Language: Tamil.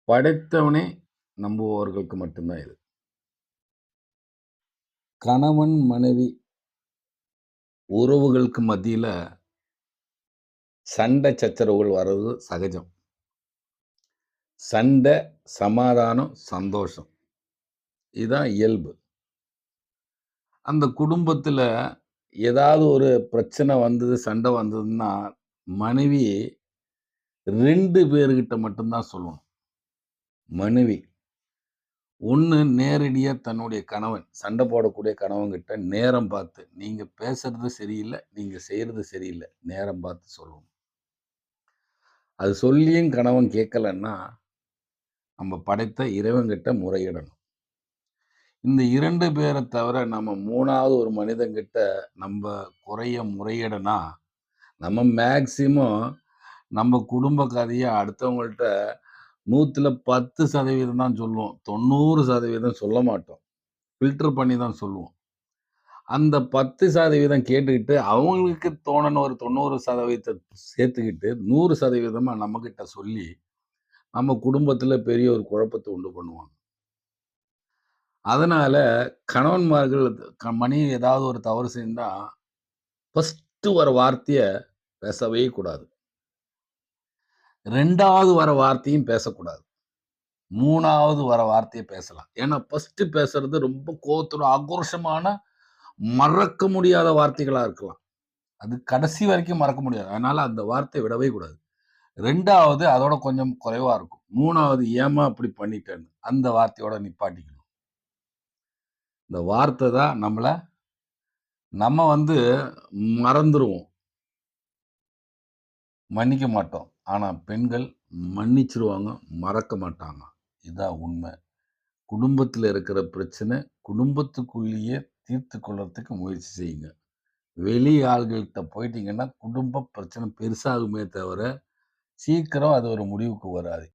படைத்தவனை நம்புபவர்களுக்கு மட்டும்தான் இது. கணவன், மனைவி உறவுகளுக்கு மத்தியில சண்டை, சச்சரவுகள் வர்றது சகஜம். சண்டை, சமாதானம், சந்தோஷம். இதுதான் இயல்பு. அந்த குடும்பத்தில ஏதாவது ஒரு பிரச்சனை வந்தது, சண்டை வந்ததுன்னா, மனைவி 2 பேர்கிட்ட மட்டும் தான் சொல்லணும். மனைவி. 1 நேரடியா தன்னுடைய கணவன், சண்டை போடக்கூடிய கணவன்கிட்ட நேரம் பார்த்து, "நீங்க பேசுறது சரியில்ல, நீங்க செய்றது சரியில்ல." நேரம் பார்த்து சொல்லணும். அது சொல்லியும் கணவன் கேட்கலன்னா, நம்ம படைத்த இறைவன்கிட்ட முறையிடணும். இந்த 2 பேர தவிர நம்ம 3வது ஒரு மனிதன்கிட்ட நம்ப குறைய முறையிடனா, நம்ம மேக்ஸிமம் நம்ம குடும்ப கதைய அடுத்தவங்கள்ட்ட 100ல 10% தான் சொல்லுவோம். 90% சொல்ல மாட்டோம். ஃபில்டர் பண்ணி தான் சொல்லுவோம். அந்த 10% கேட்டுக்கிட்டு, அவங்களுக்கு தோணுன ஒரு 90% சேர்த்துக்கிட்டு, 100% நம்மகிட்ட சொல்லி, நம்ம குடும்பத்தில பெரிய ஒரு குழப்பத்த உண்டு பண்ணுவாங்க. அதனால கணவன்மார்கள் மனைவி ஏதாவது ஒரு தவறு செஞ்சா, ஃபர்ஸ்ட்டு வர வார்த்தைய பேசவே கூடாது. 2வது வர வார்த்தையும் பேசக்கூடாது. 3வது வர வார்த்தைய பேசலாம். ஏன்னா, ஃபர்ஸ்ட்டு பேசுறது ரொம்ப கோவத்தோட ஆக்ரோஷமான, மறக்க முடியாத வார்த்தைகளா இருக்கலாம். அது கடைசி வரைக்கும் மறக்க முடியாது. அதனால அந்த வார்த்தைய விடவே கூடாது. 2வது அதோட கொஞ்சம் குறைவா இருக்கும். 3வது ஏம்மா இப்படி பண்ணிட்டேன்னு, அந்த வார்த்தையோட நிப்பாட்டிக்கணும். இந்த வார்த்தை தான் நம்ம மறந்துருவோம். மன்னிக்க மாட்டோம். ஆனா பெண்கள் மன்னிச்சுருவாங்க, மறக்க மாட்டாங்க. இதான் உண்மை. குடும்பத்தில இருக்கிற பிரச்சனை, குடும்பத்துக்குள்ளேயே தீர்த்து கொள்றதுக்கு முயற்சி செய்யுங்க. வெளி ஆள்கள்ட்ட போயிட்டீங்கன்னா, குடும்ப பிரச்சனை பெருசாகுமே தவிர, சீக்கிரம் அது ஒரு முடிவுக்கு வராது.